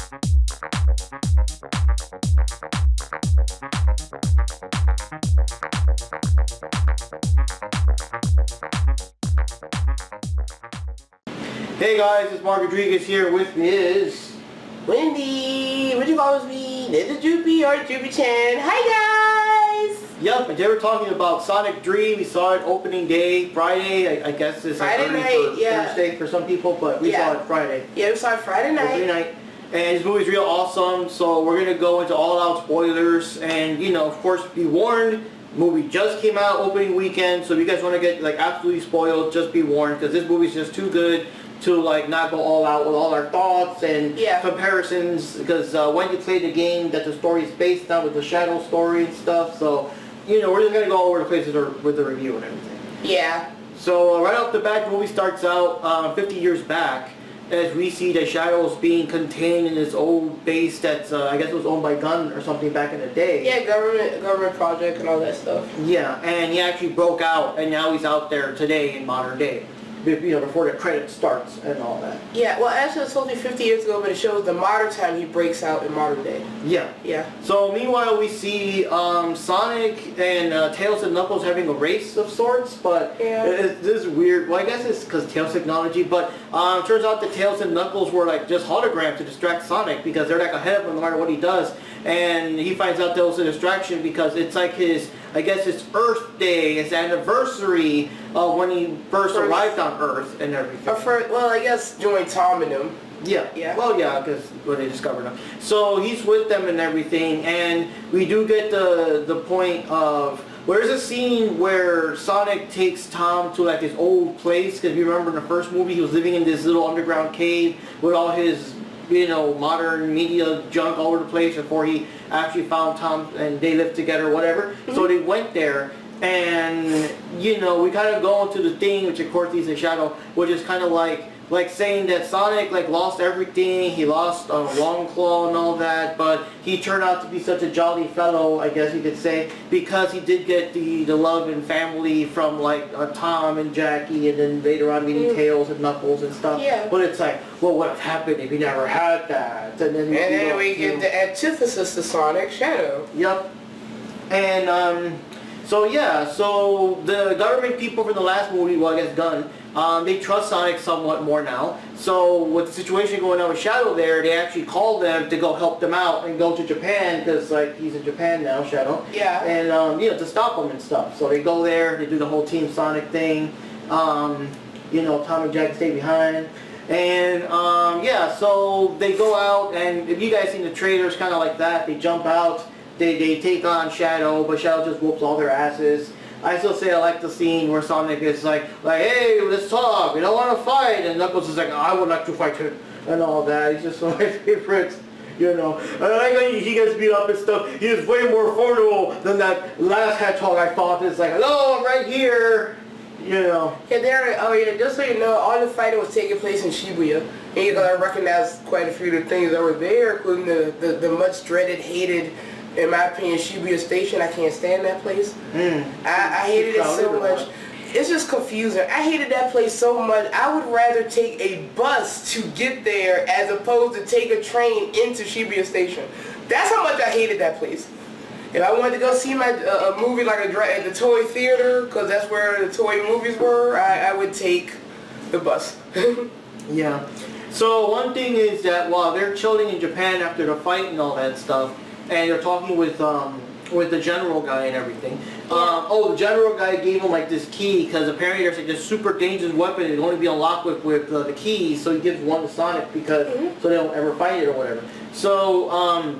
Hey guys, it's Mark Rodriguez here. With me is Wendy. Would you call me? This is Droopy or Droopy Chan. Hi guys. Yep, and they were talking about Sonic 3. We saw it opening day, Friday. I guess it's Friday early night, for yeah. Thursday for some people, but we saw it Friday. Yeah, we saw it Friday night. And this movie's real awesome, so we're gonna go into all-out spoilers, and you know, of course, be warned. Movie just came out opening weekend, so if you guys want to get like absolutely spoiled, just be warned, because this movie's just too good to like not go all out with all our thoughts and comparisons, because when you play the game that the story is based on with the Shadow story and stuff, so you know, we're just gonna go all over the place with the review and everything. Yeah. So right off the bat, the movie starts out 50 years back, as we see the Shadows being contained in this old base that's, I guess it was owned by Gunn or something back in the day. Yeah, government project and all that stuff. Yeah, and he actually broke out, and now he's out there today in modern day. You know, before the credit starts and all that. Yeah, well actually it's supposed to be 50 years ago, but it shows the modern time he breaks out in modern day. Yeah. Yeah. So meanwhile we see Sonic and Tails and Knuckles having a race of sorts, but this is weird. Well, I guess it's because Tails technology, but it turns out that Tails and Knuckles were like just holograms to distract Sonic, because they're like ahead of him no matter what he does. And he finds out that was a distraction because it's like his, I guess his Earth Day, his anniversary of when he first arrived on Earth and everything. Well, I guess joined Tom and him. Yeah. Yeah. Well, yeah, because they discovered him. So he's with them and everything, and we do get the point of, there's a scene where Sonic takes Tom to like his old place, because you remember in the first movie he was living in this little underground cave with all his, you know, modern media junk all over the place before he actually found Tom and they lived together or whatever. So they went there, and you know, we kind of go into the thing, which of course he's a Shadow, which is kind of like saying that Sonic like lost everything. He lost Long Claw and all that, but he turned out to be such a jolly fellow, I guess you could say, because he did get the love and family from like Tom and Jackie, and then later on meeting Tails and Knuckles and stuff. Yeah. But it's like, well, what would have happened if he never had that? And then we get the antithesis to Sonic, Shadow. Yep. And so yeah, so the government people from the last movie, well, I guess Gunn, they trust Sonic somewhat more now. So with the situation going on with Shadow there, they actually called them to go help them out and go to Japan, because like he's in Japan now, Shadow. Yeah. And you know, to stop them and stuff. So they go there, they do the whole Team Sonic thing. You know, Tom and Jack stay behind. And yeah, so they go out, and if you guys seen the trailers, kind of like that, they jump out. They take on Shadow, but Shadow just whoops all their asses. I still say I like the scene where Sonic is like, hey, let's talk, we don't want to fight, and Knuckles is like, I would like to fight him, and all that. He's just one of my favorites, you know. And I like when he gets beat up and stuff. He is way more formidable than that last hedgehog I fought. It's like, hello, I'm right here, you know. Yeah, just so you know, all the fighting was taking place in Shibuya. And you gotta recognize quite a few of the things that were there, including the much dreaded, hated, in my opinion, Shibuya Station. I can't stand that place. I hated it so much. It's just confusing. I hated that place so much. I would rather take a bus to get there as opposed to take a train into Shibuya Station. That's how much I hated that place. If I wanted to go see my a movie like at the toy theater, because that's where the toy movies were, I would take the bus. Yeah. So one thing is that while they're chilling in Japan after the fight and all that stuff, and they're talking with the general guy and everything. The general guy gave him like this key, because apparently there's like this super dangerous weapon. It can only be unlocked with the keys, so he gives one to Sonic because so they don't ever find it or whatever. So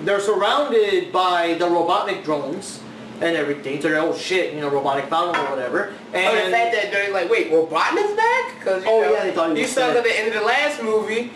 they're surrounded by the Robotnik drones and everything. So they're, oh shit, you know, Robotnik found them or whatever. And the fact that they're like, wait, Robotnik's back? Because they thought he was saw at the end of the last movie.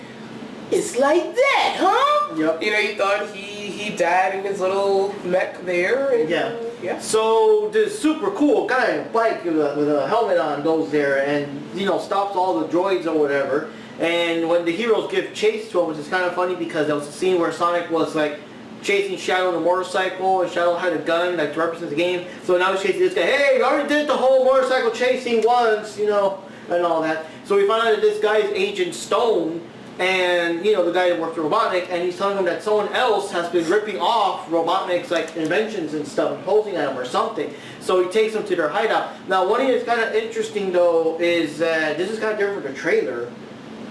It's like that, huh? Yep. You know, you thought he died in his little mech there. And, yeah. So this super cool guy on a bike with a helmet on goes there and, you know, stops all the droids or whatever. And when the heroes give chase to him, which is kind of funny because there was a scene where Sonic was like chasing Shadow on a motorcycle, and Shadow had a gun like to represent the game. So now he's chasing this guy. Hey, you already did the whole motorcycle chasing once, you know, and all that. So we find out that this guy is Agent Stone, and you know, the guy that works for Robotnik, and he's telling him that someone else has been ripping off Robotnik's like inventions and stuff and posing at him or something. So he takes them to their hideout. Now, one thing that's kind of interesting though is that this is kind of different from the trailer,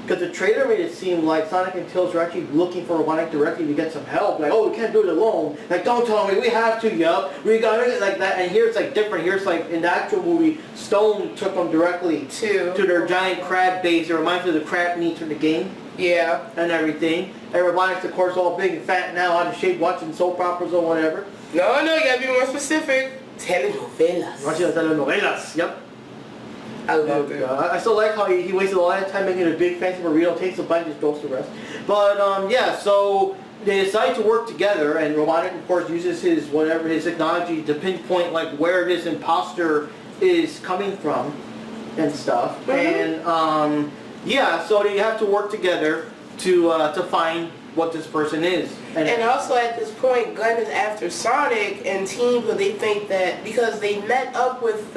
because the trailer made it seem like Sonic and Tails were actually looking for Robotnik directly to get some help. Like, oh, we can't do it alone. Like, don't tell me, we have to, yup. We got it like that. And here it's like different. Here it's like in the actual movie, Stone took them directly to their giant crab base. It reminds me of the crab meat from the game. Yeah. And everything. And Robotnik's, of course, all big and fat and now, out of shape, watching soap operas or whatever. No, you gotta be more specific. Telenovelas. Watching the telenovelas, yep. I love it. I still like how he wasted a lot of time making a big fancy burrito, takes a bite, just goes to rest. But yeah, so they decide to work together, and Robotnik, of course, uses his technology to pinpoint like where this imposter is coming from and stuff. Mm-hmm. And yeah, so they have to work together to find what this person is. And also at this point, Gunn is after Sonic and Team, but they think that because they met up with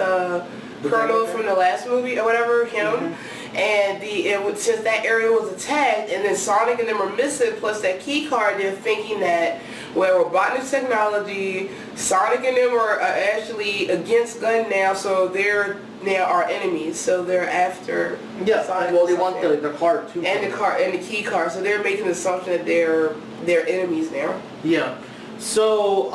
Colonel from the last movie or whatever, him, and since that area was attacked, and then Sonic and them are missing, plus that key card, they're thinking that, well, Robotnik's technology, Sonic and them are actually against Gunn now, so they're now our enemies, so they're after Sonic. Well, they want the card too. And the key card, so they're making the assumption that they're enemies now. Yeah. So,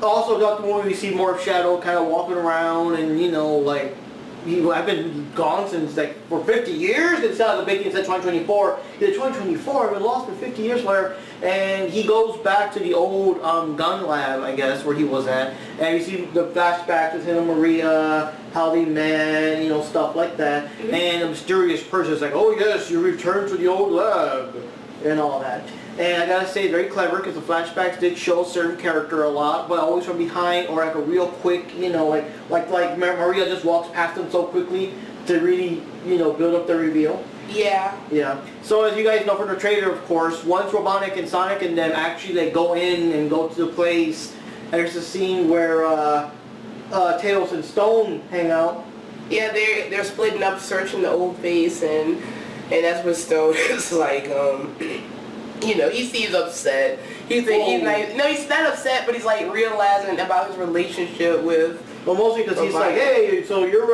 also throughout the movie we see more of Shadow kind of walking around, and you know, like, I've been gone since like for 50 years. It's out of the big thing, it said 2024. He said 2024, I've been lost for 50 years where, and he goes back to the old gun lab, I guess, where he was at, and you see the flashbacks with him and Maria, how they met, you know, stuff like that. Mm-hmm. And a mysterious person is like, oh yes, you returned to the old lab, and all that. And I gotta say, very clever, because the flashbacks did show a certain character a lot, but always from behind, or like a real quick, you know, like Maria just walks past them so quickly to really, you know, build up the reveal. Yeah. Yeah. So as you guys know from the trailer, of course, once Robotnik and Sonic and them actually they go in and go to the place, and there's a scene where Tails and Stone hang out. Yeah, they're splitting up, searching the old base, and that's what Stone is like. You know, he seems upset. He's like, no, he's not upset, but he's like realizing about his relationship with. Well, mostly because he's like, hey, so you're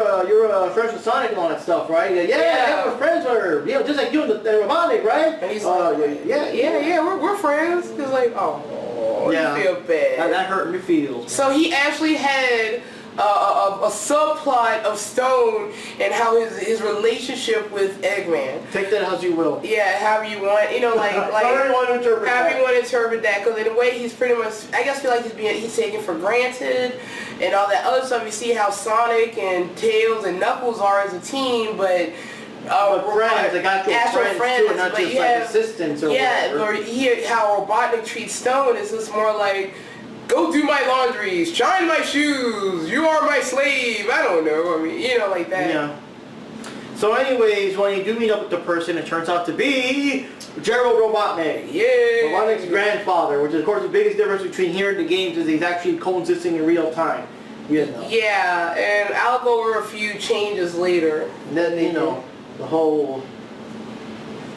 friends with Sonic and all that stuff, right? Yeah, we're friends with her. You know, just like you and the Robotnik, right? And he's like, we're friends. He's like, oh, yeah, you feel bad. That hurt me feels. So he actually had a subplot of Stone and how his relationship with Eggman. Take that as you will. Yeah, however you want, you know, like however you want to interpret that. However you want to interpret that, because in a way he's pretty much, I guess, feel like he's taken for granted and all that other stuff. You see how Sonic and Tails and Knuckles are as a team, but friends, they got your friends too, not just like assistants or whatever. Yeah, or here how Robotnik treats Stone is just more like, go do my laundry, shine my shoes, you are my slave, I don't know, I mean, you know, like that. Yeah. So anyways, when you do meet up with the person, it turns out to be Gerald Robotnik. Yeah. Robotnik's grandfather, which is of course the biggest difference between here and the games is he's actually coexisting in real time. You know. Yeah, and I'll go over a few changes later. And then, you know, the whole...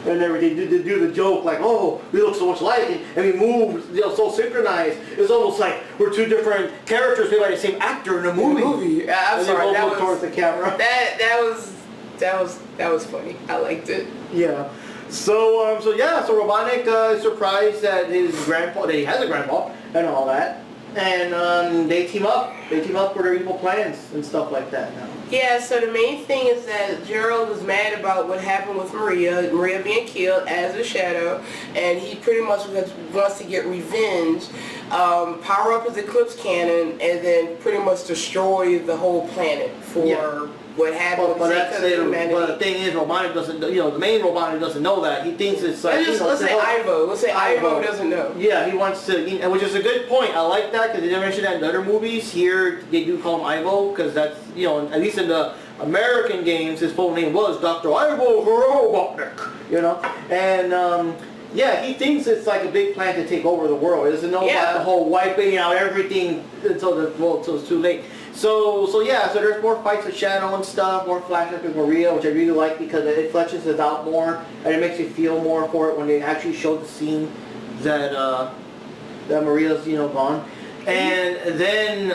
And everything, they do the joke like, oh, we look so much alike, and we move, you know, so synchronized. It's almost like we're two different characters played by the same actor in a movie. I'm sorry, that was towards the camera. That was funny. I liked it. Yeah. So Robotnik is surprised that that he has a grandpa and all that, and they team up. They team up for their evil plans and stuff like that now. Yeah, so the main thing is that Gerald was mad about what happened with Maria being killed as a Shadow, and he pretty much wants to get revenge, power up his Eclipse Cannon, and then pretty much destroy the whole planet for what happened with humanity. But the thing is, Robotnik doesn't, you know, the main Robotnik doesn't know that. He thinks it's like, let's say Ivo. Let's say Ivo doesn't know. Yeah, he wants to, and which is a good point. I like that because they didn't mention that in other movies. Here, they do call him Ivo because that's, you know, at least in the American games, his full name was Dr. Ivo Robotnik, you know, and yeah, he thinks it's like a big plan to take over the world. He doesn't know about the whole wiping out everything until it's too late. So yeah, so there's more fights with Shadow and stuff, more flashbacks with Maria, which I really like because it fleshes it out more and it makes you feel more for it when they actually show the scene that that Maria's gone. And then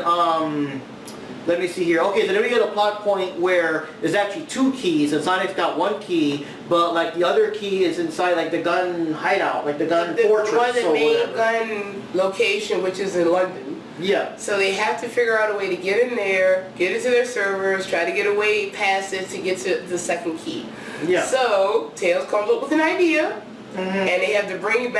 let me see here. Okay, so then we get a plot point where there's actually 2 keys, and Sonic's got 1 key, but like the other key is inside like the gun hideout, like the gun fortress the or main whatever. gun location, which is in London. Yeah. So they have to figure out a way to get in there, get into their servers, try to get away past it to get to the second key. Yeah. So Tails comes up with an idea, and they have to bring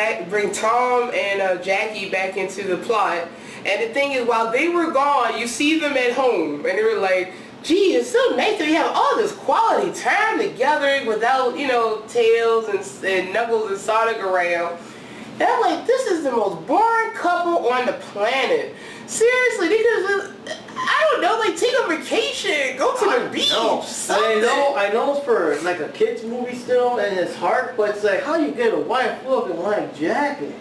Tom and Jackie back into the plot. And the thing is, while they were gone, you see them at home, and they were like, gee, it's so nice that we have all this quality time together without, Tails and Knuckles and Sonic around. And I'm like, this is the most boring couple on the planet. Seriously, they could I don't know, like take a vacation, go to the beach. I know it's for like a kid's movie still, and it's hard, but it's like, how you get a white looking like jacket?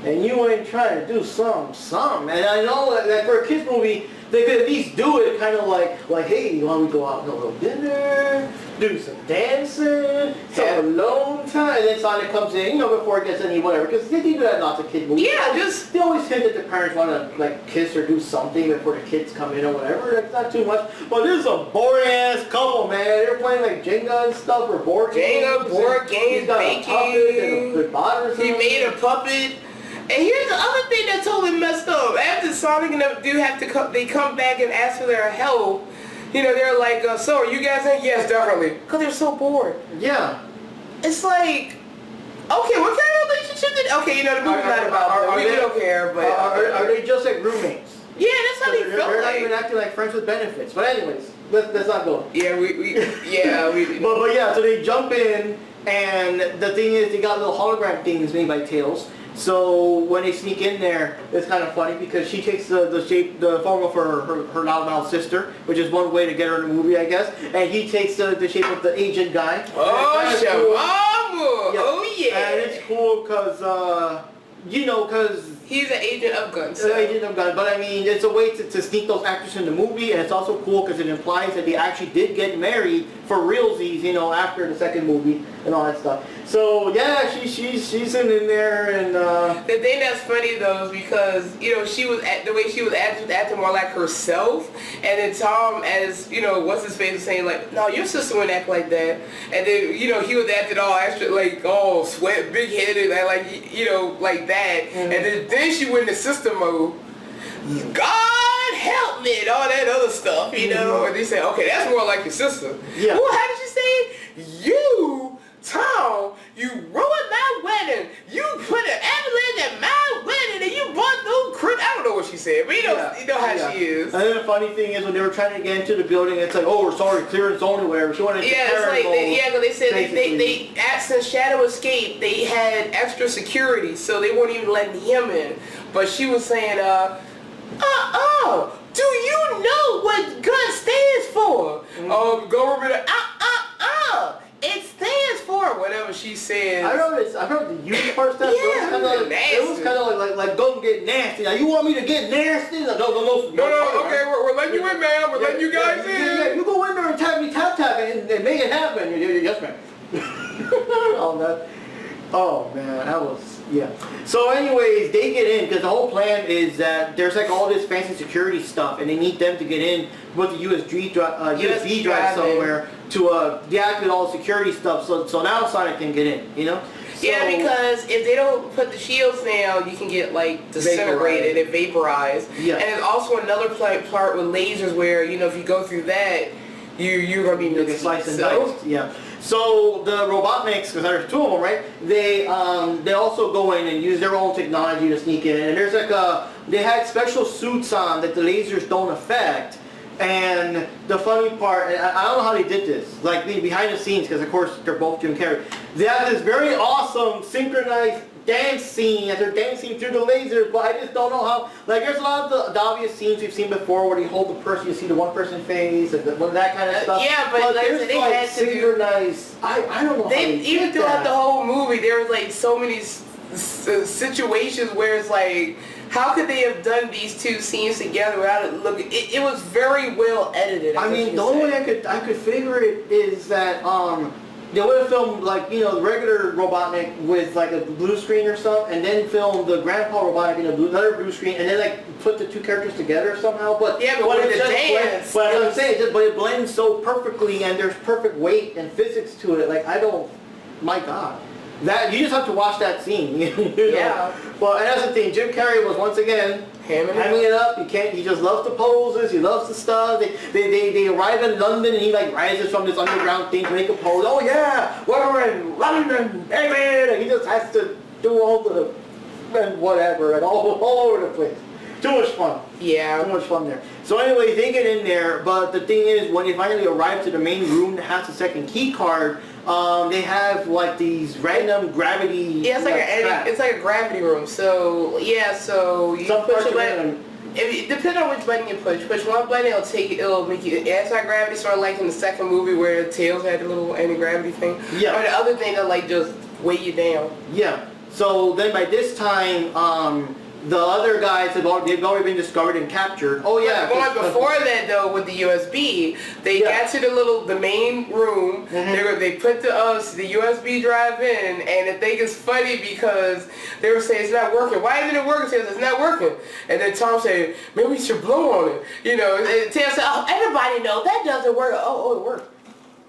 And you ain't trying to do something. And I know that for a kid's movie, they could at least do it kind of like, hey, you want to go out and have a little dinner, do some dancing, some alone time, and then Sonic comes in, before it gets any whatever, because they do that in lots of kid movies. Yeah, they always hint that the parents want to like kiss or do something before the kids come in or whatever. That's not too much. But this is a boring ass couple, man. They're playing like Jenga and stuff or board games. He's got a puppet and a good bot or something. He made a puppet. And here's the other thing that totally messed up. After Sonic and them do have to they come back and ask for their help. They're like, so are you guys in? Yes, definitely. Because they're so bored. Yeah. It's like, okay, what kind of relationship the movie's not about we don't care, but... Are they just like roommates? Yeah, that's how they feel They're like. not even acting like friends with benefits. But anyways, let's not go. Yeah, we But yeah, so they jump in, and the thing is, they got little hologram things made by Tails. So when they sneak in there, it's kind of funny because she takes the form of her loudmouth sister, which is one way to get her in the movie, I guess. And he takes the shape of the agent guy. Oh, cool. Oh, yeah. And it's cool because, because... He's an agent of guns. Agent of guns, but I mean, it's a way to sneak those actors in the movie, and it's also cool because it implies that they actually did get married for realsies, after the second movie and all that stuff. So yeah, she's in there, and the thing that's funny though is because she was the way she was acting more like herself, and then Tom, as what's his face, was saying like, no, your sister wouldn't act like that, and then he was acting all extra like all sweat, big headed, and like that, and then she went into sister mode. God help me and all that other stuff, and they say, okay, that's more like your sister. Yeah. Well, how did you say you? Tom, you ruined my wedding. You put an ambulance at my wedding, and you bought no crib. I don't know what she said, but you know how she is. And then the funny thing is when they were trying to get into the building, it's like, oh, we're sorry, clearance only, whatever. She wanted to it's like because they said they since Shadow escaped, they had extra security, so they weren't even letting him in. But she was saying, do you know what gun stands for? Government. It stands for whatever she says. I heard the use part stuff. It was kind of like go get nasty. Now you want me to get nasty? Like, no. Okay, we're letting you in, man. We're letting you guys in. Yeah, you go in there and tap and make it happen. Yes, man. All that. Oh man, that was So anyways, they get in because the whole plan is that there's like all this fancy security stuff, and they need them to get in with the USB drive somewhere to deactivate all the security stuff. So now Sonic can get in, Yeah, because if they don't put the shields down, you can get like disintegrated and vaporized. Yeah. And there's also another part with lasers where if you go through that, you're gonna be sliced and diced. Yeah. So the Robotniks, because there's 2 of them, right? They also go in and use their own technology to sneak in. And there's like they had special suits on that the lasers don't affect. And the funny part, and I don't know how they did this, like behind the scenes, because of course they're both Jim Carrey. They have this very awesome synchronized dance scene as they're dancing through the lasers, but I just don't know how. Like there's a lot of the obvious scenes we've seen before where you hold the person, you see the one person face, and that kind of stuff. Yeah, but like there's they had to synchronized. I don't know how they even did throughout that. the whole movie, there was like so many situations where it's like, how could they have done these two scenes together without it looking? It was very well edited. I mean, the only way I could figure it is that they would have filmed like the regular Robotnik with like a blue screen or something, and then film the Grandpa Robotnik in another blue screen, and then like put the two characters together somehow. But yeah, but with the dance, but I'm saying, but it blends so perfectly, and there's perfect weight and physics to it. Like my God. That you just have to watch that scene. Yeah. Well, and that's the thing. Jim Carrey was once again hamming it up. He just loves the poses. He loves the stuff. They arrive in London and he like rises from this underground thing to make a pose. Oh yeah, we're in London, David. And he just has to do all the and whatever and all over the place. Too much fun. Yeah. Too much fun there. So anyways, they get in there, but the thing is, when they finally arrive to the main room that has the second key card, they have like these random gravity. Yeah, it's like a gravity room. So yeah, so you push a button. Depending on which button you push one button, it'll make you anti-gravity, sort of like in the second movie where Tails had the little anti-gravity thing. Yeah. Or the other thing that like just weigh you down. Yeah. So then by this time, the other guys they've already been discovered and captured. Oh yeah. But going before that though, with the USB, they got to the main room. Mm-hmm. They put the USB drive in, and the thing is funny because they were saying it's not working. Why isn't it working? Tails, it's not working. And then Tom said, maybe we should blow on it. And Tails said, oh, everybody knows that doesn't work. Oh, it worked.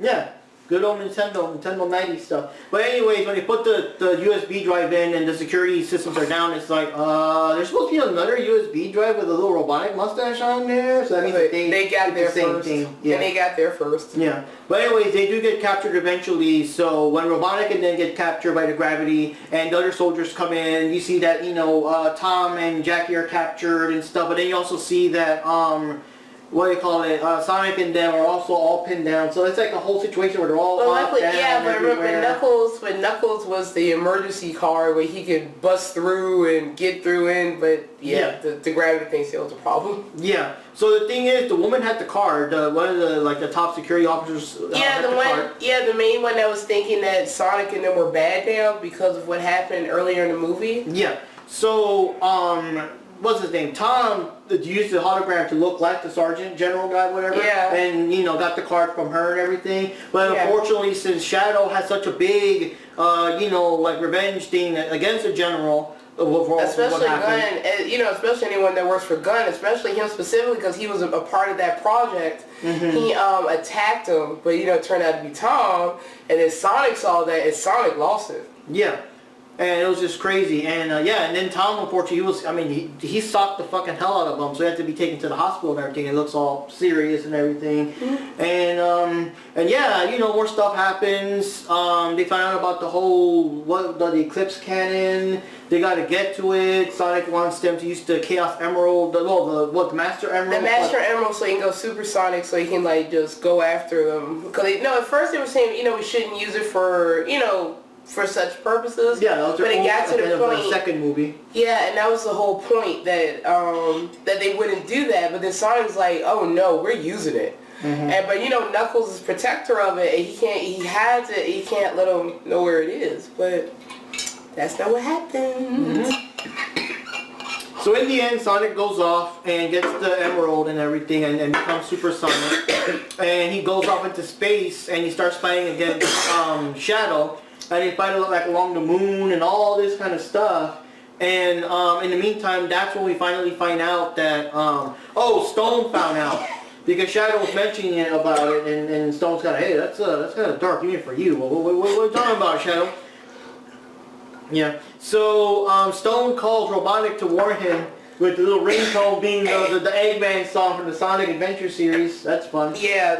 Yeah. Good old Nintendo 90s stuff. But anyways, when they put the USB drive in and the security systems are down, it's like, there's supposed to be another USB drive with a little robotic mustache on there. So that means they got there first. Yeah. And they got there first. Yeah. But anyways, they do get captured eventually. So when Robotnik and then get captured by the gravity and the other soldiers come in, you see that, Tom and Jackie are captured and stuff. But then you also see that, Sonic and them are also all pinned down. So it's like a whole situation where they're all luckily, down everywhere. but Knuckles was the emergency card where he could bust through and get through in, but the gravity thing still was a problem. Yeah. So the thing is, the woman had the card. One of the top security officers had the card. Yeah, the main one that was thinking that Sonic and them were bad now because of what happened earlier in the movie. Yeah. So what's his name? Tom used the hologram to look like the Sergeant General guy, whatever. Yeah. And got the card from her and everything. But unfortunately, since Shadow has such a big, revenge thing against the General. Especially Gunn, especially anyone that works for Gunn, especially him specifically because he was a part of that project. Mm-hmm. He attacked him, but it turned out to be Tom, and then Sonic saw that, and Sonic lost it. Yeah. And it was just crazy, and and then Tom, unfortunately, he socked the fucking hell out of him, so he had to be taken to the hospital and everything. It looks all serious and everything, more stuff happens. They find out about the whole the Eclipse Cannon. They got to get to it. Sonic wants them to use the Chaos Emerald, the Master Emerald. The Master Emerald, so he can go supersonic, so he can just go after them. Because at first they were saying we shouldn't use it for for such purposes. Yeah, that was but it got to the point. The second movie. Yeah, and that was the whole point that that they wouldn't do that. But then Sonic's like, oh no, we're using it. Mm-hmm. But Knuckles is protector of it, and he can't let him know where it is. But that's not what happened. Mm-hmm. So in the end, Sonic goes off and gets the emerald and everything, and becomes supersonic. And he goes off into space, and he starts fighting against Shadow. And they fight along the moon and all this kind of stuff. And in the meantime, that's when we finally find out that Stone found out because Shadow was mentioning about it, and Stone's got, hey, that's kind of dark even for you. What are you talking about, Shadow? Yeah. So Stone calls Robotnik to warn him. With the little ringtone being the Eggman song from the Sonic Adventure series. That's fun. Yeah.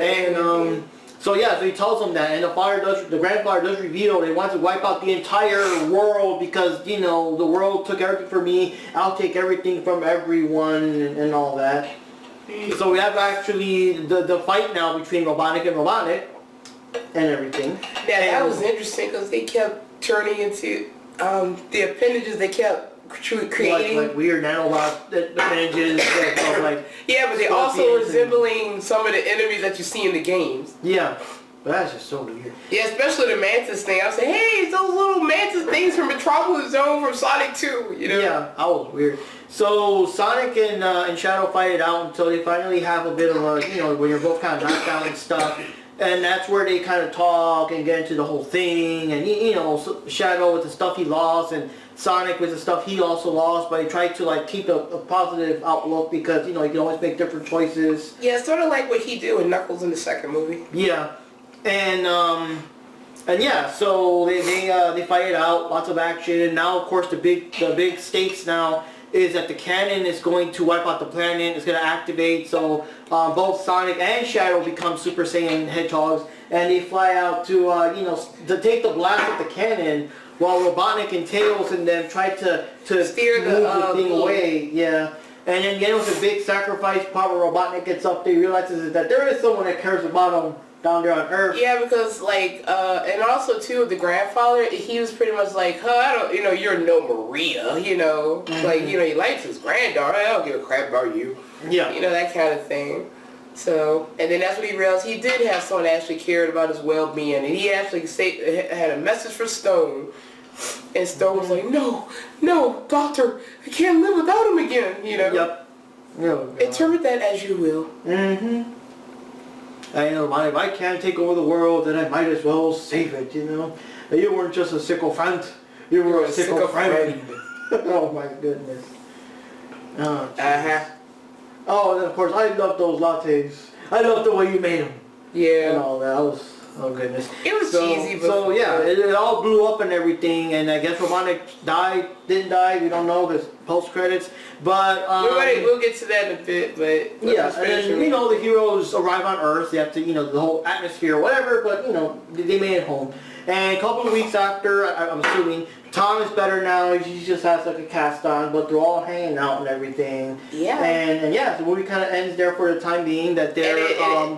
So he tells them that, and the grandfather does reveal they want to wipe out the entire world because, the world took everything from me, I'll take everything from everyone, and all that. So we have actually the fight now between Robotnik and everything. Yeah, that was interesting because they kept turning into the appendages they kept creating. Like weird nanobot appendages of yeah, but they also resembling some of the enemies that you see in the games. Yeah. But that's just so weird. Yeah, especially the Mantis thing. I was saying, hey, it's those little Mantis things from Metropolis Zone from Sonic 2, you know? Yeah, that was weird. So Sonic and Shadow fight it out until they finally have a bit of a, you know, when you're both kind of knocked down and stuff. And that's where they kind of talk and get into the whole thing. And, you know, Shadow with the stuff he lost and Sonic with the stuff he also lost. But he tried to, like, keep a positive outlook because, you know, you can always make different choices. Yeah, sort of like what he did with Knuckles in the second movie. Yeah. And yeah, so they fight it out, lots of action, and now of course the big stakes now is that the cannon is going to wipe out the planet. It's going to activate, so both Sonic and Shadow become Super Saiyan hedgehogs, and they fly out to you know, to take the blast of the cannon, while Robotnik and Tails and them try to steer move the thing away. Yeah. And then again with the big sacrifice part where Robotnik gets up, they realizes that there is someone that cares about them down there on Earth. Yeah, because like, and also too, the grandfather, he was pretty much like, I don't, you know, you're no Maria, you know, like, you know, he likes his granddaughter, I don't give a crap about you. Yeah. You know, that kind of thing. So, and then that's when he realized he did have someone that actually cared about his well-being, and he actually had a message for Stone, and Stone was like, no, Doctor, I can't live without him again, you know. Yep. Oh, interpret that as you will. Mm-hmm. I know, if I can't take over the world, then I might as well save it, you know. You weren't just a sycophant, you were a sycophant. Oh my goodness. Oh, oh, and then of course, I love those lattes. I love the way you made them. Yeah. And all that. Was, oh goodness. It was cheesy, but... So yeah, it all blew up and everything, and I guess Robotnik didn't die, we don't know, because post-credits. But, we'll get to that in a bit, but... Yeah, and then, you know, the heroes arrive on Earth, they have to, you know, the whole atmosphere, whatever, but, you know, they made it home. And a couple of weeks after, I'm assuming, Tom is better now, he just has like a cast on, but they're all hanging out and everything. Yeah. And yeah, the movie kind of ends there for the time being, that they're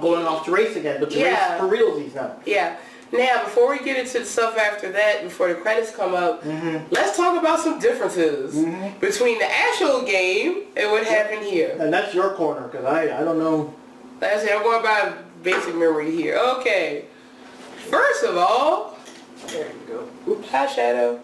going off to race again, but to race for realsies now. Yeah. Now, before we get into the stuff after that, before the credits come up, let's talk about some differences between the actual game and what happened here. And that's your corner, because I don't know. Like I said, I'm going by basic memory here. Okay. First of all, there you go. Oops, hi, Shadow.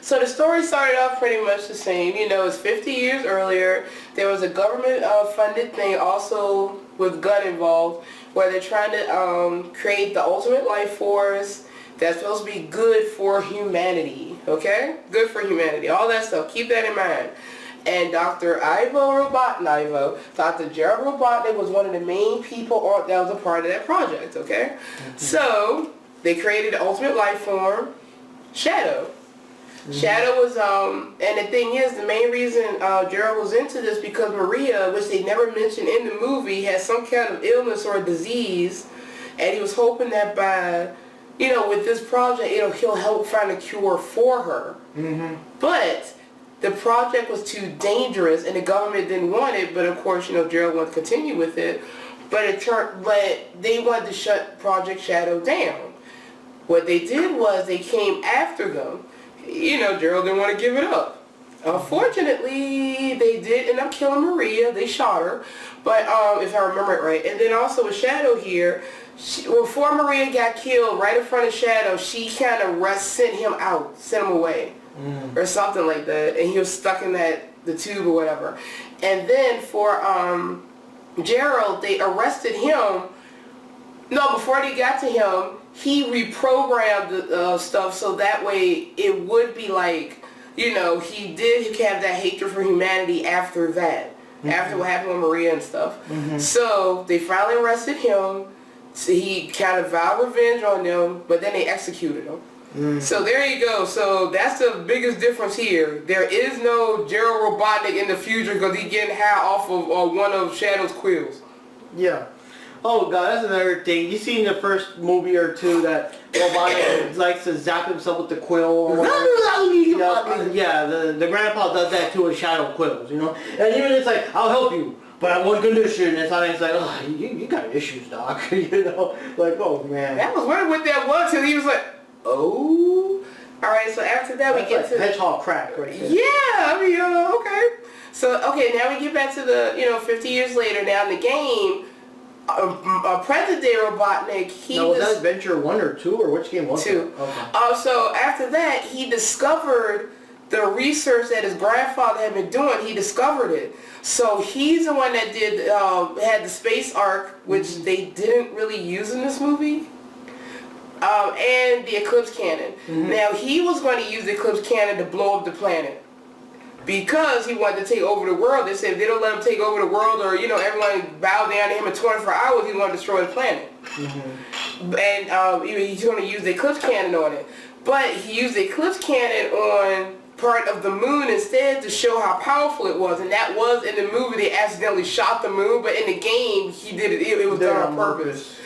So the story started off pretty much the same. You know, it's 50 years earlier. There was a government funded thing also with gun involved, where they're trying to create the ultimate life force that's supposed to be good for humanity. Okay? Good for humanity. All that stuff. Keep that in mind. And Dr. Dr. Gerald Robotnik was one of the main people that was a part of that project. Okay? So they created the ultimate life form, Shadow. Shadow was, and the thing is, the main reason Gerald was into this because Maria, which they never mentioned in the movie, had some kind of illness or disease, and he was hoping that by, you know, with this project, he'll help find a cure for her. But the project was too dangerous, and the government didn't want it. But of course, you know, Gerald wanted to continue with it. But they wanted to shut Project Shadow down. What they did was they came after them. You know, Gerald didn't want to give it up. Unfortunately, they did end up killing Maria. They shot her, but if I remember it right. And then also with Shadow here, before Maria got killed, right in front of Shadow, she kind of sent him away, or something like that. And he was stuck in the tube or whatever. And then for Gerald, they arrested him. No, before they got to him, he reprogrammed the stuff so that way it would be like, you know, he did have that hatred for humanity after that, after what happened with Maria and stuff. So they finally arrested him. So he kind of vowed revenge on them, but then they executed him. So there you go. So that's the biggest difference here. There is no Gerald Robotnik in the future because he's getting high off of one of Shadow's quills. Yeah. Oh god, that's another thing. You see in the first movie or two that Robotnik likes to zap himself with the quill or whatever. Yeah, the grandpa does that too with Shadow quills, you know? And even it's like, I'll help you, but on one condition. And it's like, oh, you got issues, doc. You know? Like, oh man. That was weird what that was till he was like, oh. Alright, so after that that's we get like to... hedgehog crack right there. Yeah, I mean, okay. So, okay, now we get back to the, 50 years later. Now in the game, present day Robotnik, was that Adventure 1 or 2, or which game was 2. it? Okay. So after that, he discovered the research that his grandfather had been doing. He discovered it. So he's the one that did had the space arc, which they didn't really use in this movie. And the Eclipse Cannon. Now he was going to use the Eclipse Cannon to blow up the planet because he wanted to take over the world. They said if they don't let him take over the world, or everyone bow down to him in 24 hours, he's going to destroy the planet. And he's going to use the Eclipse Cannon on it. But he used the Eclipse Cannon on part of the moon instead to show how powerful it was, and that was in the movie. They accidentally shot the moon, but in the game he did it. It was done on purpose.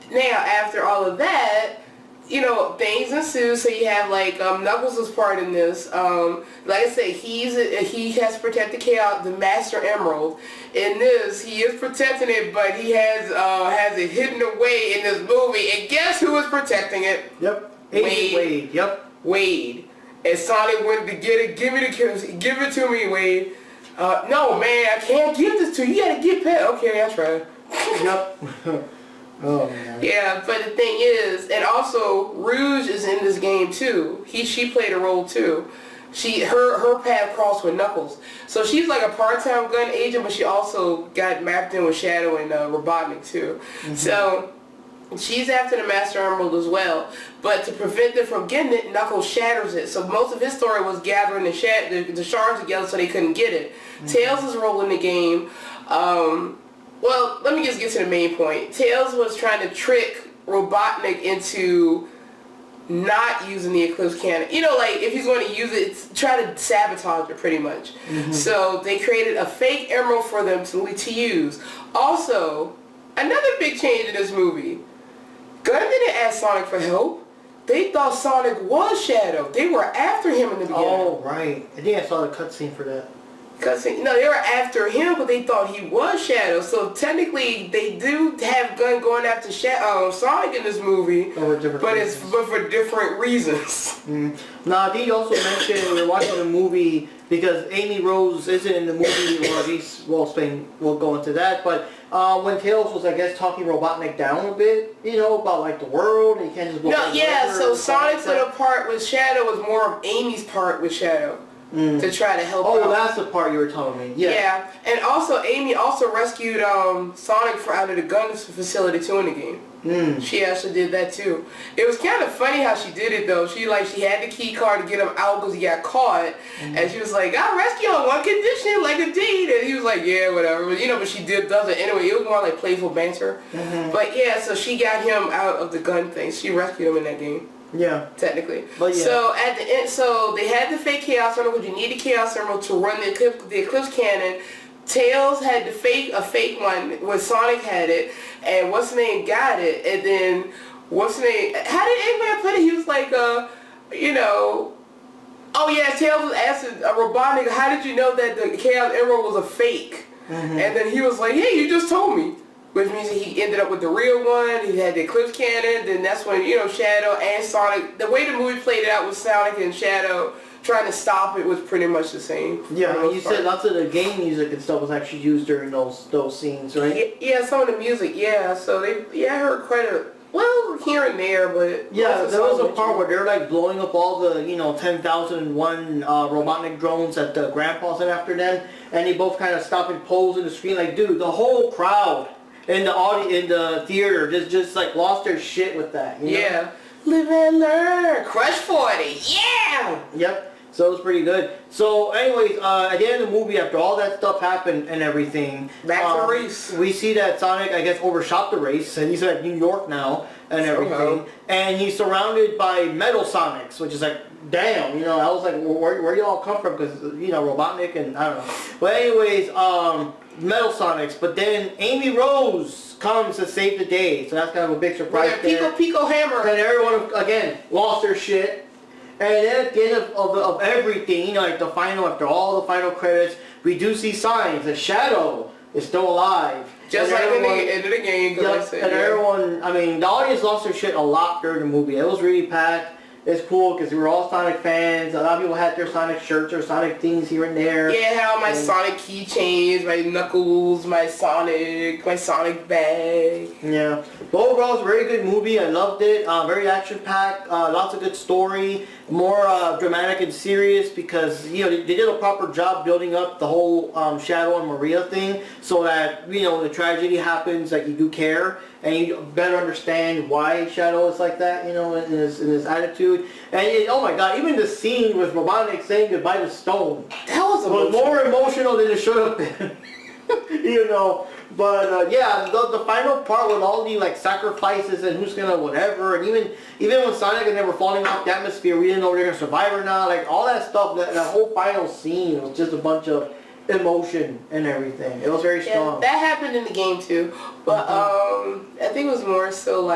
Now, after all of that, things ensue. So you have like Knuckles' part in this. Like I said, he has to protect the Chaos, the Master Emerald. In this, he is protecting it, but he has it hidden away in this movie. And guess who is protecting it? Yep. Wade. Yep. Wade. And Sonic wanted to get it. Give it to me, Wade. No, man, I can't give this to you. You gotta get past. Okay, I tried. Yep. Oh man. Yeah, but the thing is, and also Rouge is in this game too. She played a role too. Her path crossed with Knuckles, so she's like a part-time gun agent, but she also got mapped in with Shadow and Robotnik too. So she's after the Master Emerald as well. But to prevent them from getting it, Knuckles shatters it. So most of his story was gathering the shards together so they couldn't get it. Tails' role in the game. Well, let me just get to the main point. Tails was trying to trick Robotnik into not using the Eclipse Cannon. Like if he's going to use it, try to sabotage it pretty much. So they created a fake emerald for them to use. Also, another big change in this movie. Gunn didn't ask Sonic for help. They thought Sonic was Shadow. They were after him in the beginning. Oh, right. I think I saw the cutscene for that. No, they were after him, but they thought he was Shadow. So technically, they do have Gunn going after Sonic in this movie, but for different reasons. Now, I think you also mentioned we were watching the movie because Amy Rose isn't in the movie, or at least we'll go into that. But when Tails was, I guess, talking Robotnik down a bit, about like the world, and he can't just go. No, yeah. So Sonic's little part with Shadow was more of Amy's part with Shadow. To try to help out. Oh, that's the part you were telling me. Yeah. And also Amy also rescued Sonic out of the gun facility too in the game. She actually did that too. It was kind of funny how she did it though. She had the key card to get him out because he got caught, and she was like, "I'll rescue on one condition, like a deed." And he was like, "Yeah, whatever." But but she does it anyway. It was more like playful banter. But yeah, so she got him out of the gun thing. She rescued him in that game. Yeah. Technically. But yeah. So at the end, so they had the fake Chaos Emerald because you need the Chaos Emerald to run the Eclipse Cannon. Tails had a fake one when Sonic had it, and what's the name got it, and then what's the name? How did Eggman put it? He was like, oh yeah, Tails was asking Robotnik, how did you know that the Chaos Emerald was a fake? And then he was like, hey, you just told me. Which means he ended up with the real one. He had the Eclipse Cannon. Then that's when, Shadow and Sonic, the way the movie played it out with Sonic and Shadow trying to stop it was pretty much the same. Yeah, you said lots of the game music and stuff was actually used during those scenes, right? Yeah, some of the music, yeah. So I heard quite here and there, but... Yeah, there was a part where they're like blowing up all the, 10,001 Robotnik drones that the grandpa sent after them, and they both kind of stop and pose in the screen like, dude, the whole crowd in the theater just like lost their shit with that. Yeah. Live and learn. Crush 40. Yeah. Yep. So it was pretty good. So anyways, at the end of the movie, after all that stuff happened and everything, back to the race. We see that Sonic, I guess, overshot the race, and he's at New York now and everything. And he's surrounded by Metal Sonics, which is like, damn, I was like, where you all come from? Because, Robotnik and I don't know. But anyways, Metal Sonics, but then Amy Rose comes to save the day, so that's kind of a big surprise. Yeah, Pico Hammer. And everyone again lost their shit. And then at the end of everything, like the final, after all the final credits, we do see signs that Shadow is still alive. Just like in the end of the game. Everyone, I mean, the audience lost their shit a lot during the movie. It was really packed. it's cool because we were all Sonic fans. A lot of people had their Sonic shirts or Sonic things here and there. Yeah, I had my Sonic keychains, my Knuckles, my Sonic bag. Yeah, but overall it's a very good movie. I loved it. Very action packed. Lots of good story. More dramatic and serious because they did a proper job building up the whole Shadow and Maria thing, so that the tragedy happens, like you do care and you better understand why Shadow is like that. In his attitude. And oh my God, even the scene with Robotnik saying goodbye to Stone. That was more emotional than it should have been. But yeah, the final part with all the sacrifices and who's gonna whatever, and even when Sonic and they were falling off the atmosphere, we didn't know if they were gonna survive or not. Like all that stuff, that whole final scene was just a bunch of emotion and everything. It was very strong. Yeah, that happened in the game too, but I think it was more so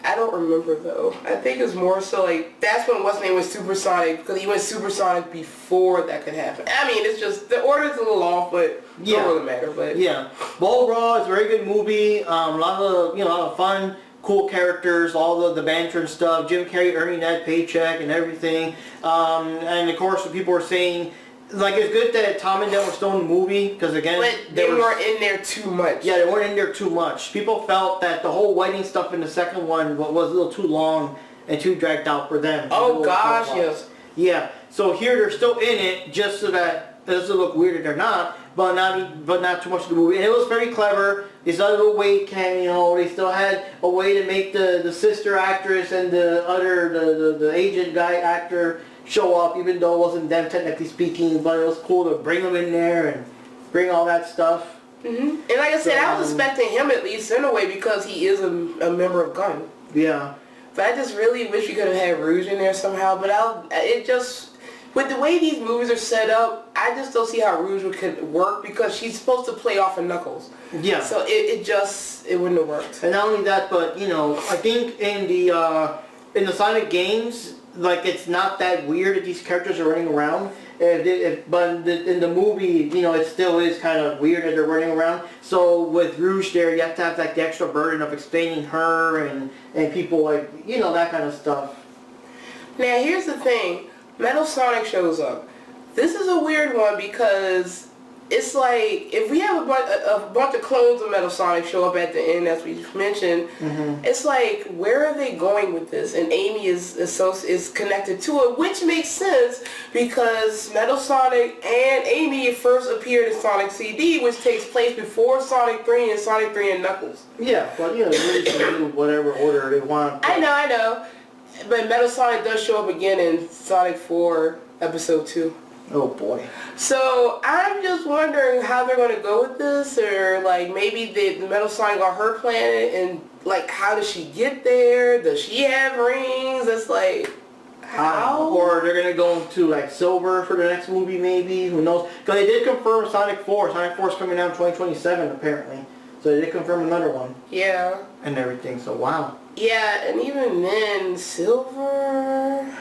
I don't remember though. I think it was more so that's when what's name was Supersonic, because he went Supersonic before that could happen. I mean, it's just the order's a little off, but it don't really matter. But yeah, but overall, it's a very good movie. A lot of fun, cool characters, all the banter and stuff. Jim Carrey earning that paycheck and everything. And of course, people were saying. It's good that Tom and Dale were still in the movie, because again... But they weren't in there too much. Yeah, they weren't in there too much. People felt that the whole wedding stuff in the second one was a little too long and too dragged out for them. Oh gosh, yes. Yeah, so here they're still in it, just so that it doesn't look weird if they're not, but not too much of the movie. And it was very clever. They still had a little weight cameo. They still had a way to make the sister actress and the agent guy actor show up, even though it wasn't them technically speaking, but it was cool to bring them in there and bring all that stuff. And like I said, I was expecting him at least in a way, because he is a member of Gunn. Yeah. But I just really wish we could have had Rouge in there somehow, but with the way these movies are set up, I just don't see how Rouge could work, because she's supposed to play off of Knuckles. Yeah. So it wouldn't have worked. And not only that, but I think in the Sonic games, it's not that weird that these characters are running around. But in the movie, it still is kind of weird that they're running around. So with Rouge there, you have to have the extra burden of explaining her and people that kind of stuff. Now here's the thing. Metal Sonic shows up. This is a weird one, because it's if we have a bunch of clones of Metal Sonic show up at the end, as we mentioned, it's where are they going with this? And Amy is connected to it, which makes sense, because Metal Sonic and Amy first appeared in Sonic CD, which takes place before Sonic 3 and Sonic 3 and Knuckles. Yeah, but they can do whatever order they want. I know. But Metal Sonic does show up again in Sonic 4 Episode 2. Oh boy. So I'm just wondering how they're going to go with this, or maybe the Metal Sonic on her planet, and how does she get there? Does she have rings? It's how? Or they're going to go to Silver for the next movie, maybe. Who knows? Because they did confirm Sonic 4. Sonic 4 is coming out in 2027 apparently. So they did confirm another one. Yeah. And everything. So wow. Yeah, and even then, Silver...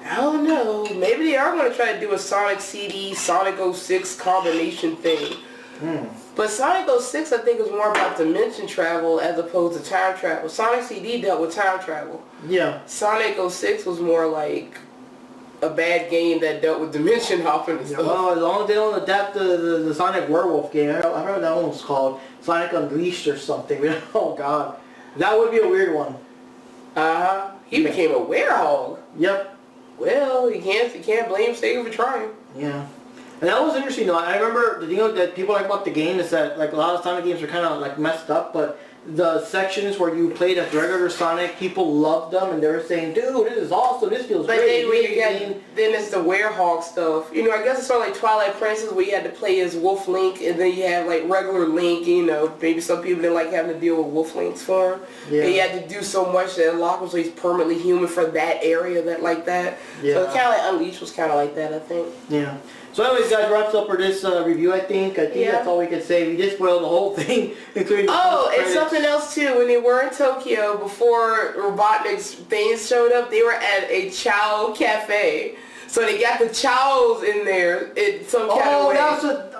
I don't know. Maybe they are going to try to do a Sonic CD, Sonic 06 combination thing. But Sonic 06, I think, is more about dimension travel as opposed to time travel. Sonic CD dealt with time travel. Yeah. Sonic 06 was more like a bad game that dealt with dimension hopping and stuff. Well, as long as they don't adapt the Sonic Werewolf game. I heard that one was called Sonic Unleashed or something. Oh god. That would be a weird one. He became a werehog. Yep. Well, you can't blame Sega for trying. Yeah. And that was interesting though. I remember the thing that people like about the game is that a lot of Sonic games are kind of messed up, but the sections where you played as regular Sonic, people loved them and they were saying, dude, this is awesome, this feels great. But then when you then it's the werehog stuff. I guess it's sort of like Twilight Princess, where you had to play as Wolf Link, and then you have regular Link. Maybe some people didn't like having to deal with Wolf Link's form. Yeah. And you had to do so much that unlock him so he's permanently human for that area that. Yeah. So kind of Unleashed was kind of like that, I think. Yeah. So anyways, guys, wraps up for this review, I think. That's all we can say. We just spoiled the whole thing, including the and something else, too. When they were in Tokyo, before Robotniks things showed up, they were at a Chow Cafe. So they got the Chows in there in some kind of way. Oh, that was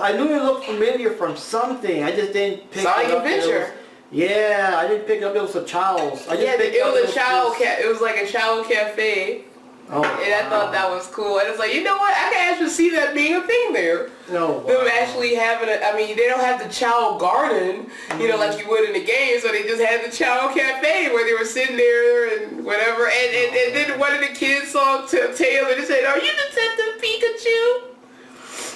I knew it looked familiar from something. I just didn't pick Sonic it up. Adventure. Yeah, I didn't pick up. It was a Child's. It was a child cat. It was like a child cafe. Oh, and I thought that was cool. And it's like, you know what? I can actually see that being a thing there. No. Them actually having they don't have the child garden, like you would in the game. So they just had the child cafe where they were sitting there and whatever. And then one of the kids saw Tails and they said, "Are you Detective Pikachu?"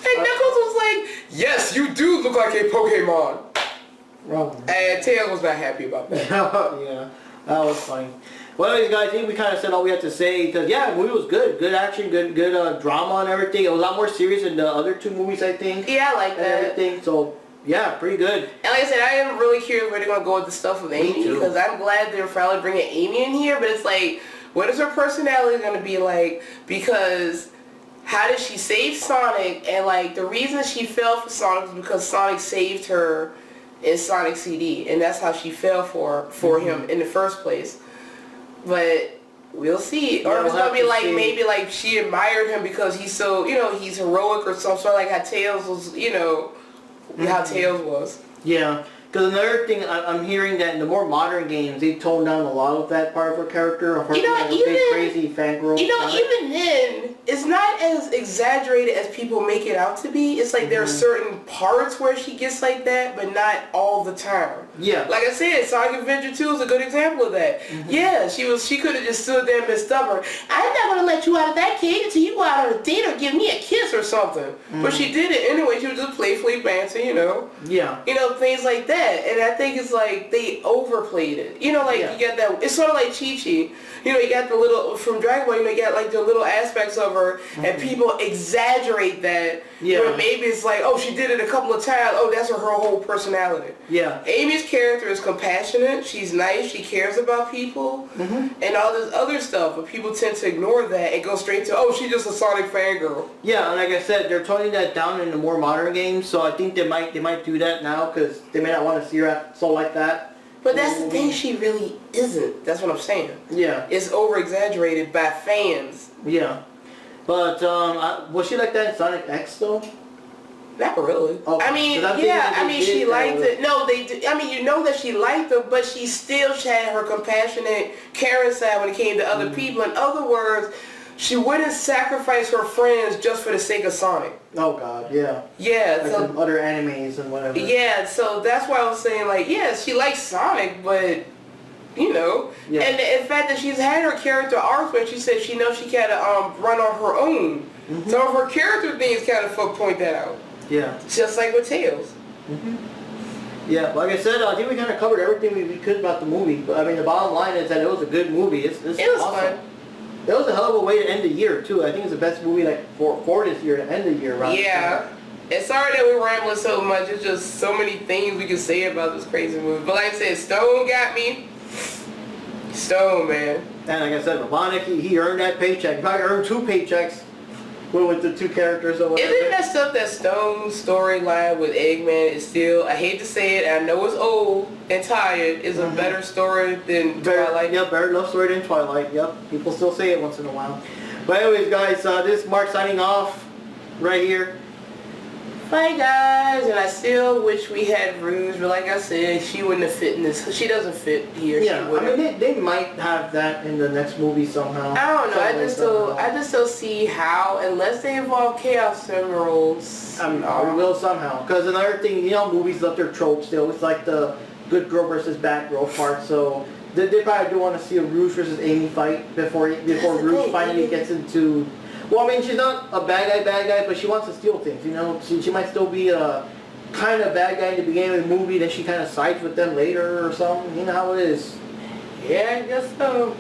And Knuckles was like, "Yes, you do look like a Pokemon." Wrong. And Tails was not happy about that. Yeah, that was funny. Well, anyways, guys, I think we kind of said all we had to say, because, yeah, the movie was good. Good action, good drama and everything. It was a lot more serious than the other two movies, I think. Yeah, I like and that. Everything. So, yeah, pretty good. And like I said, I am really curious where they're going to go with the stuff with Amy, because I'm glad they're finally bringing Amy in here, but it's like, what is her personality going to be like? Because how did she save Sonic? And, like, the reason she fell for Sonic was because Sonic saved her in Sonic CD, and that's how she fell for him in the first place. But we'll see. Or it's gonna be like maybe like she admired him because he's so he's heroic or some sort of like how Tails was how Tails was. Yeah. Because another thing, I'm hearing that in the more modern games, they toned down a lot of that part of her character. Of her being a big crazy fangirl. Even then, it's not as exaggerated as people make it out to be. It's like there are certain parts where she gets like that, but not all the time. Yeah. Like I said, Sonic Adventure 2 is a good example of that. Yeah, she could have just stood there and been stubborn. I'm not going to let you out of that cage until you go out on a date or give me a kiss or something. But she did it anyway. She was just playfully bouncing, Yeah. Things like that. And I think it's like they overplayed it. You get that. It's sort of like Chi-Chi. You got the little from Dragon Ball. You got like the little aspects of her, and people exaggerate that. Yeah. Where maybe it's like, oh, she did it a couple of times. Oh, that's her whole personality. Yeah. Amy's character is compassionate. She's nice. She cares about people, and all this other stuff. But people tend to ignore that and go straight to, oh, she's just a Sonic fangirl. Yeah, and like I said, they're toning that down in the more modern games. So I think they might do that now because they may not want to see her so like that. But that's the thing, she really isn't. That's what I'm saying. Yeah. It's over-exaggerated by fans. Yeah. But, was she like that in Sonic X, though? Not really. Oh, she liked it. No, they did. That she liked them, but she still had her compassionate, caring side when it came to other people. In other words, she wouldn't sacrifice her friends just for the sake of Sonic. Oh God, yeah. Yeah. Like so, other animes and whatever. Yeah, so that's why I was saying, like, yes, she likes Sonic, but yeah. And the fact that she's had her character arc when she said she knows she can run on her own. Some of her character things kind of point that out. Yeah. Just like with Tails. Yeah, like I said, I think we kind of covered everything we could about the movie. But the bottom line is that it was a good movie. It was awesome. Fun. It was a hell of a way to end the year too. I think it's the best movie for this year to end the year. Right? Yeah. And sorry that we're rambling so much. It's just so many things we can say about this crazy movie. But like I said, Stone got me. Stone, man. And like I said, Robotnik, he earned that paycheck. He probably earned 2 paychecks with the 2 characters or whatever. Isn't it messed up that Stone's storyline with Eggman is still, I hate to say it, I know it's old and tired, is a better story than Twilight? Yep, better love story than Twilight, yep. People still say it once in a while. But anyways, guys, this is Mark signing off right here. Bye, guys. And I still wish we had Rouge, but like I said, she wouldn't have fit in this. She doesn't fit here. Yeah, they might have that in the next movie somehow. I don't know. I just don't see how, unless they involve Chaos Emeralds. We will somehow. Because another thing, movies love their tropes still. It's like the good girl versus bad girl part. So they probably do want to see a Rouge versus Amy fight before Rouge finally gets into. Well, she's not a bad guy, but she wants to steal things, She might still be a kind of bad guy in the beginning of the movie, then she kind of sides with them later or something. You know how it is. Yeah, I guess so.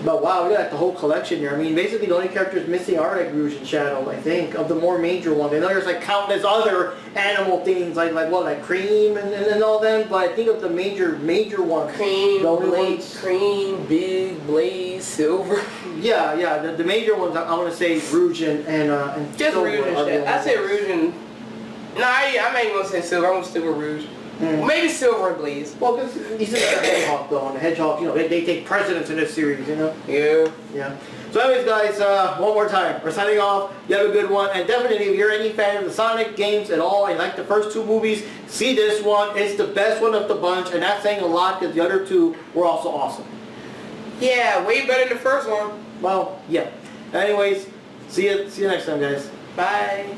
But wow, we got the whole collection here. Basically the only characters missing are like Rouge and Shadow, I think, of the more major ones. I know there's like countless other animal things, like Cream and all them, but I think of the major ones. Cream, Big, Blaze, Silver. Yeah, the major ones, I want to say Rouge and just Silver. Rouge and Shadow. I say Rouge and... No, I'm not even going to say Silver, I'm going to stick with Rouge. Maybe Silver and Blaze. Well, because he's just a Hedgehog, though, and the Hedgehog, you know, they take precedence in this series, you know? Yeah. Yeah. So anyways, guys, one more time. We're signing off. You have a good one. And definitely, if you're any fan of the Sonic games at all, and like the first 2 movies, see this one. It's the best one of the bunch, and that's saying a lot because the other 2 were also awesome. Yeah, way better than the first one. Well, yeah. Anyways, see you next time, guys. Bye.